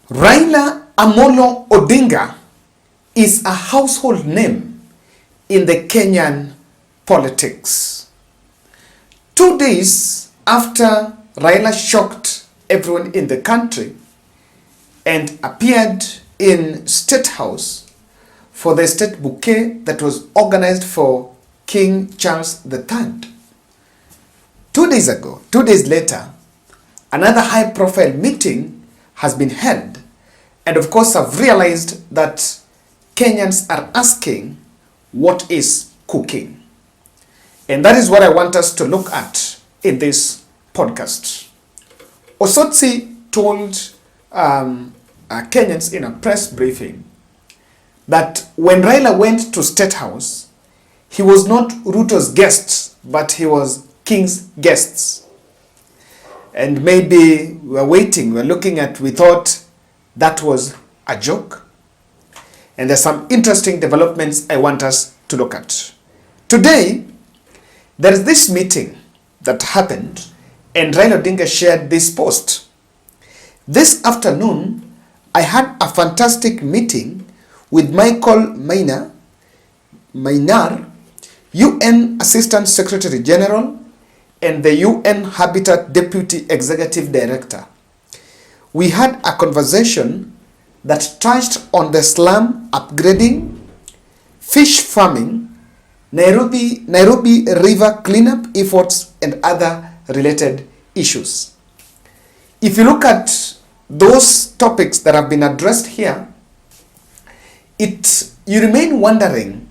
Raila Amolo Odinga is a household name in the Kenyan politics. 2 days after Raila shocked everyone in the country and appeared in State House for the state bouquet that was organized for King Charles III. 2 days ago, 2 days later, another high-profile meeting has been held. And of course, I've realized that Kenyans are asking, what is cooking? And that is what I want us to look at in this podcast. Osotsi told Kenyans in a press briefing that when Raila went to State House, he was not Ruto's guest, but he was King's guests. And maybe we thought that was a joke. And there's some interesting developments I want us to look at. Today, there is this meeting that happened, and Raila Odinga shared this post. This afternoon, I had a fantastic meeting with Michael Maynard, UN Assistant Secretary General, and the UN Habitat Deputy Executive Director. We had a conversation that touched on the slum upgrading, fish farming, Nairobi River cleanup efforts, and other related issues. If you look at those topics that have been addressed here, you remain wondering.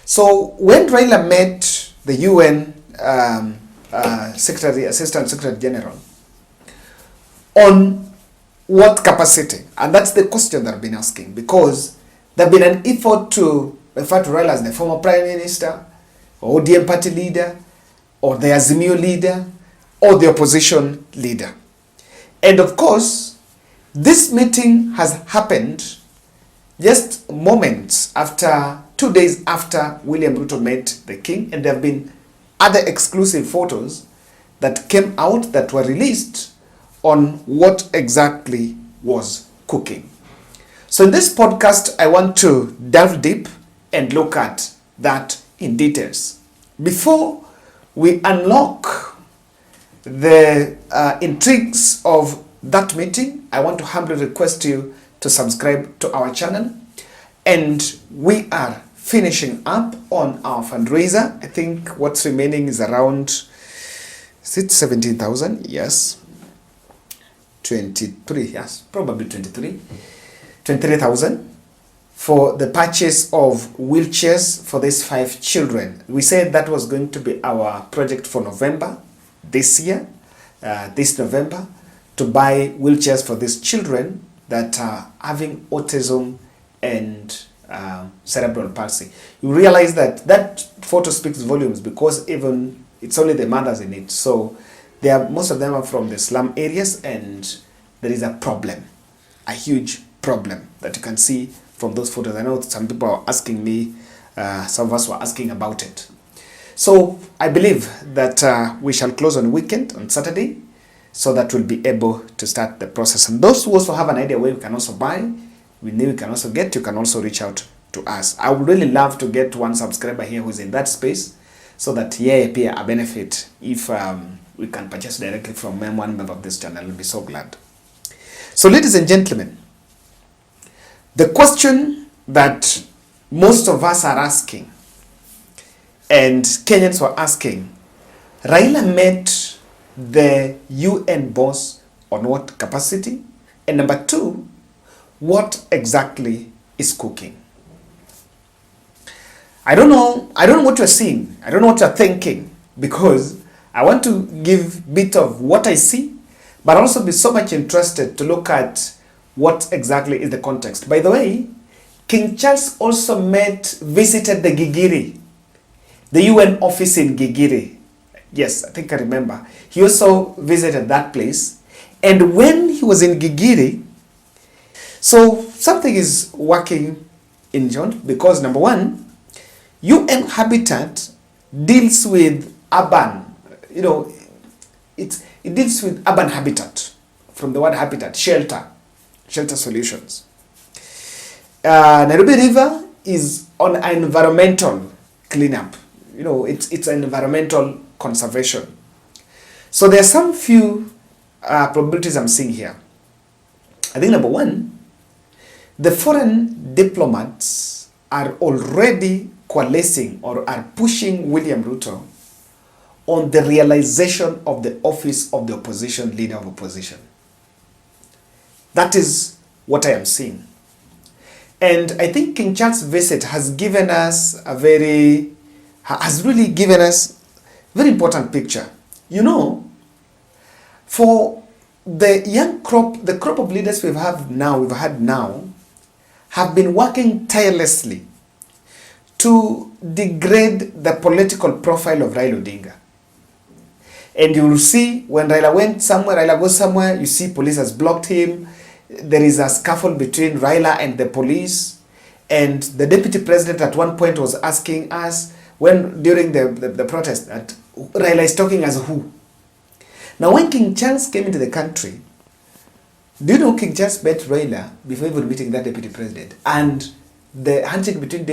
So when Raila met the UN Assistant Secretary General, on what capacity? And that's the question that I've been asking, because there's been an effort to refer to Raila as the former Prime Minister, or ODM party leader, or the Azimio leader, or the opposition leader. And of course, this meeting has happened just moments after, 2 days after William Ruto met the king, and there have been other exclusive photos that came out that were released on what exactly was cooking. So in this podcast, I want to delve deep and look at that in details. Before we unlock the intrigues of that meeting, I want to humbly request you to subscribe to our channel. And we are finishing up on our fundraiser. I think what's remaining is around, is it 17,000? Yes. 23, yes, probably 23,000 for the purchase of wheelchairs for these 5 children. We said that was going to be our project for November this year, this November, to buy wheelchairs for these children that are having autism and cerebral palsy. You realize that that photo speaks volumes, because even it's only the mothers in it. So most of them are from the slum areas, and there is a problem, a huge problem that you can see from those photos. I know some people are asking me, some of us were asking about it. So I believe that we shall close on weekend, on Saturday, so that we'll be able to start the process. And those who also have an idea where we can also buy, we can also get, you can also reach out to us. I would really love to get one subscriber here who's in that space, so that appear a benefit if we can purchase directly from one member of this channel. I'll be so glad. So ladies and gentlemen, the question that most of us are asking, and Kenyans were asking, Raila met the UN boss on what capacity? And number 2, what exactly is cooking? I don't know what you're seeing. I don't know what you're thinking, because I want to give a bit of what I see, but also be so much interested to look at what exactly is the context. By the way, King Charles also visited the Gigiri, the UN office in Gigiri. Yes, I think I remember. He also visited that place. And when he was in Gigiri, so something is working in John, because number 1, UN Habitat deals with urban, it deals with urban habitat, from the word habitat, shelter. shelter solutions. Nairobi River is on environmental cleanup. You know, it's an environmental conservation. So there are some few probabilities I'm seeing here. I think number one, the foreign diplomats are already coalescing or are pushing William Ruto on the realization of the office of the opposition, leader of opposition. That is what I am seeing. And I think King Charles' visit has given us has really given us a very important picture. You know, for the young crop, the crop of leaders we've had now, have been working tirelessly to degrade the political profile of Raila Odinga. And you will see when Raila went somewhere, Raila goes somewhere, you see police has blocked him. There is a scuffle between Raila and the police. And the deputy president at one point was asking us, during the protest, that Raila is talking as who? Now when King Charles came into the country, do you know King Charles met Raila before even meeting that deputy president? And the handshake between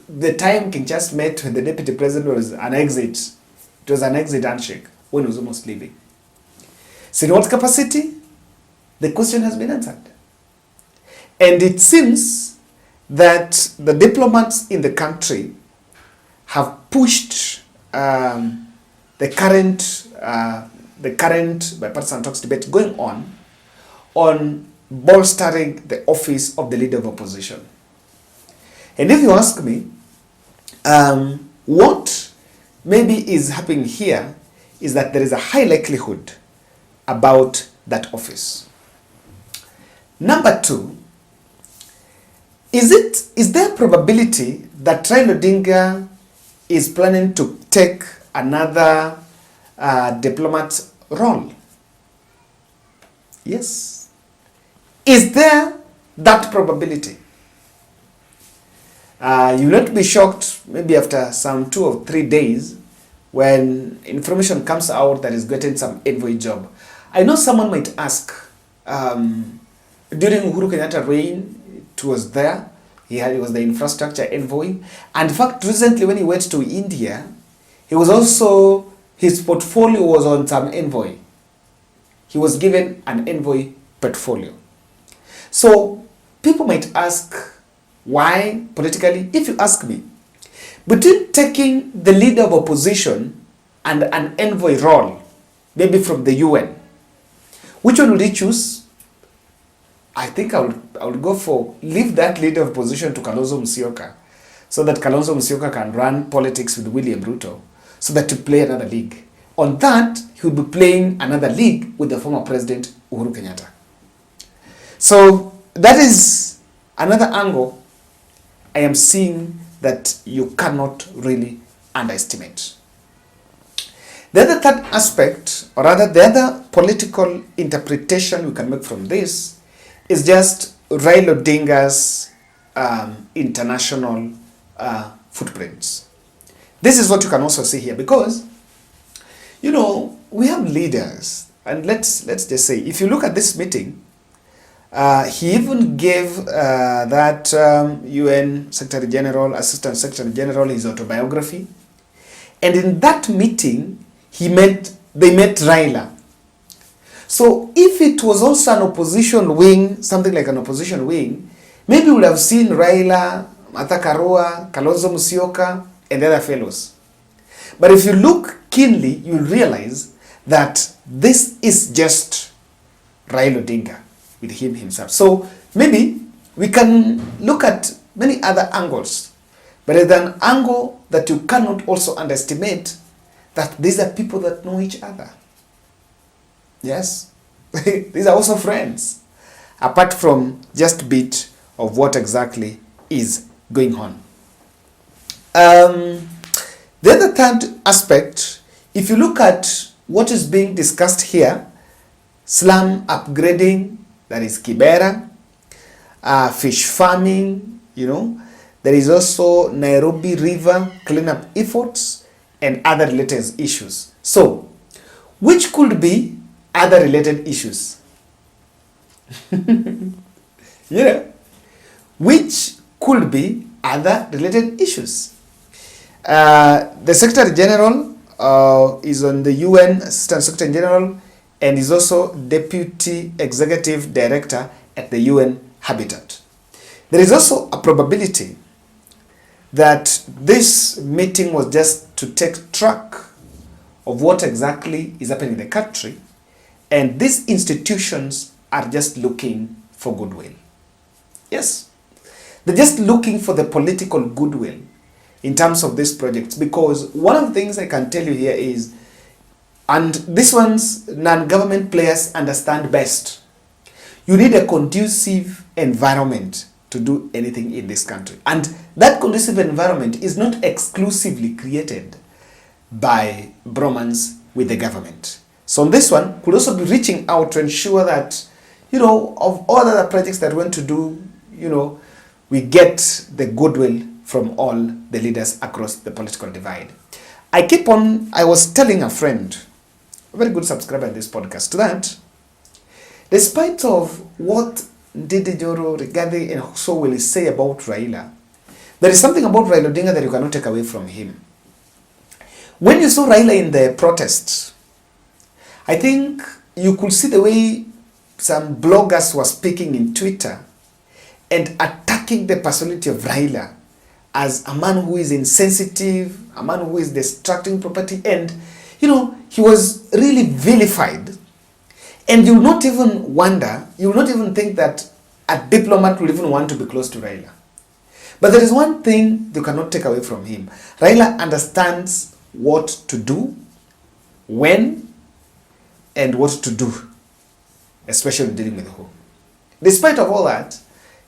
the time King Charles met the deputy president was an exit. It was an exit handshake when he was almost leaving. So in what capacity? The question has been answered. And it seems that the diplomats in the country have pushed the current bipartisan talks debate going on bolstering the office of the leader of opposition. And if you ask me, what maybe is happening here is that there is a high likelihood about that office. Number two, is there a probability that Raila Odinga is planning to take another diplomat role? Yes. Is there that probability? You will not be shocked maybe after some 2 or 3 days when information comes out that is getting some envoy job. I know someone might ask, during Uhuru Kenyatta reign, it was there. He was the infrastructure envoy. And in fact, recently when he went to India, he was also, his portfolio was on some envoy. He was given an envoy portfolio. So people might ask, why politically? If you ask me, between taking the leader of opposition and an envoy role, maybe from the UN, which one would he choose? I think I would go for leave that leader of opposition to Kalonzo Musyoka, so that Kalonzo Musyoka can run politics with William Ruto, so that to play another league. On that, he would be playing another league with the former president Uhuru Kenyatta. So that is another angle I am seeing that you cannot really underestimate. The other third aspect, or rather the other political interpretation we can make from this, is just Raila Odinga's international footprints. This is what you can also see here, because, you know, we have leaders, and let's just say, if you look at this meeting, he even gave that UN Secretary General, Assistant Secretary General, his autobiography. And in that meeting, they met Raila. So if it was also an opposition wing, something like an opposition wing, maybe we would have seen Raila, Martha Karua, Kalonzo Musyoka, and the other fellows. But if you look keenly, you'll realize that this is just Raila Odinga with him himself. So maybe we can look at many other angles, but it's an angle that you cannot also underestimate, that these are people that know each other. Yes, these are also friends, apart from just a bit of what exactly is going on. The other third aspect, if you look at what is being discussed here, slum upgrading, that is Kibera, fish farming, you know, there is also Nairobi River cleanup efforts and other related issues. So, which could be other related issues? you know, which could be other related issues. The Secretary General is on the UN Assistant Secretary General and is also Deputy Executive Director at the UN Habitat. There is also a probability that this meeting was just to take track of what exactly is happening in the country, and these institutions are just looking for goodwill. Yes, they're just looking for the political goodwill in terms of these projects, because one of the things I can tell you here is, and this one's non-government players understand best, you need a conducive environment to do anything in this country. And that conducive environment is not exclusively created by bromance with the government. So on this one, could also be reaching out to ensure that, of all other projects that we want to do, we get the goodwill from all the leaders across the political divide. I was telling a friend, a very good subscriber in this podcast, that despite of what Ndindi Nyoro, Rigathi, and so will say about Raila, there is something about Raila Odinga that you cannot take away from him. When you saw Raila in the protests, I think you could see the way some bloggers were speaking in Twitter and attacking the personality of Raila as a man who is insensitive, a man who is destructing property, and he was really vilified. And you will not even wonder, you will not even think that a diplomat will even want to be close to Raila. But there is one thing you cannot take away from him. Raila understands what to do, when, and what to do, especially dealing with who. Despite of all that,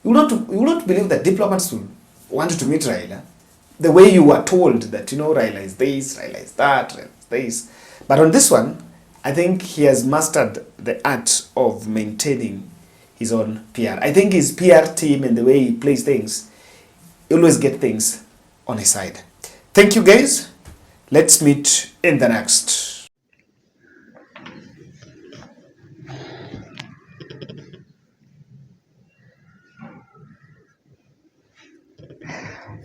you will not believe that diplomats will want to meet Raila the way you were told that, Raila is this, Raila is that, Raila is this. But on this one, I think he has mastered the art of maintaining his own PR. I think his PR team and the way he plays things, he always get things on his side. Thank you, guys. Let's meet in the next.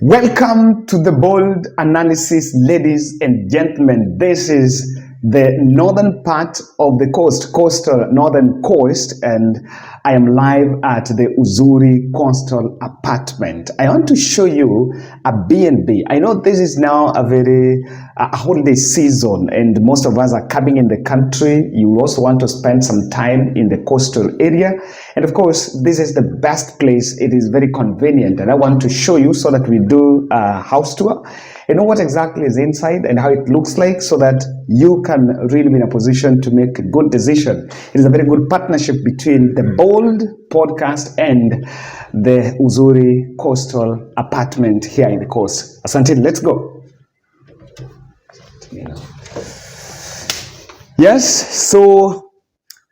Welcome to the Bold Analysis, ladies and gentlemen. This is the northern part of the coastal northern coast, and I am live at the Uzuri Coastal Apartment. I want to show you a B&B. I know this is now a holiday season, and most of us are coming in the country. You also want to spend some time in the coastal area, and of course, this is the best place. It is very convenient, and I want to show you so that we do a house tour. You know what exactly is inside and how it looks like, so that you can really be in a position to make a good decision. It is a very good partnership between the Bold podcast and the Uzuri Coastal Apartment here in the coast. Asante, let's go. Yes, so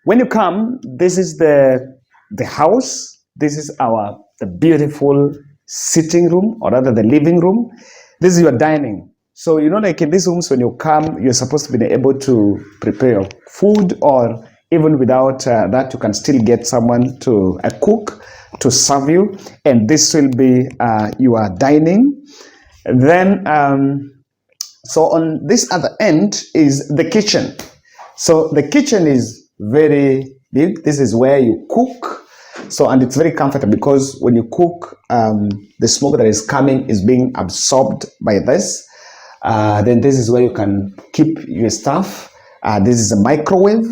when you come, this is the house. This is the beautiful sitting room, or rather the living room. This is your dining. So, like in these rooms, when you come, you're supposed to be able to prepare your food, or even without that, you can still get someone a cook to serve you. And this will be your dining. Then, so on this other end is the kitchen. So the kitchen is very big. This is where you cook. So, and it's very comfortable because when you cook, the smoke that is coming is being absorbed by this. Then this is where you can keep your stuff. This is a microwave,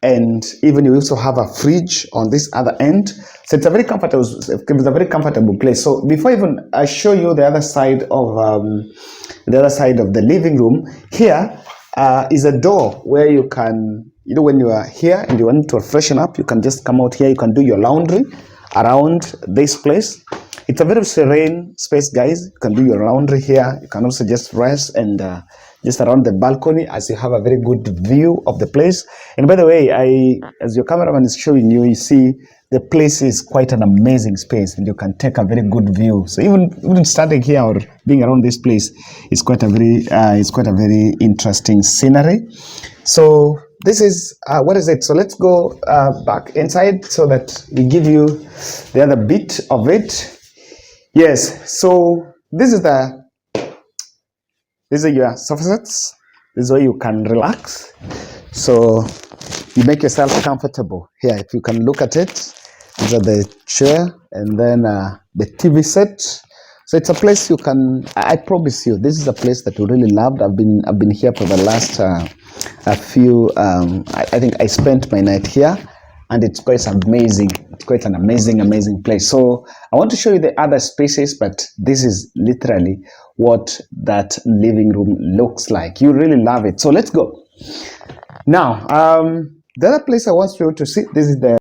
and even you also have a fridge on this other end. So it's a very comfortable place. So before even I show you the other side of the living room, here is a door where you can, when you are here and you want to freshen up, you can just come out here. You can do your laundry around this place. It's a very serene space, guys. You can do your laundry here. You can also just rest and just around the balcony, as you have a very good view of the place. And by the way, as your cameraman is showing you, you see the place is quite an amazing space, and you can take a very good view. So even standing here or being around this place is quite a very interesting scenery. So this is what is it? So let's go back inside so that we give you the other bit of it. Yes, so this is these are your sofa sets. This is where you can relax. So you make yourself comfortable here. If you can look at it, these are the chair and then the TV set. So it's a place you can. I promise you, this is a place that you really loved. I've been here for the last a few. I think I spent my night here, and it's quite amazing. It's quite an amazing place. So I want to show you the other spaces, but this is literally what that living room looks like. You really love it. So let's go. Now, the other place I want you to see, this is the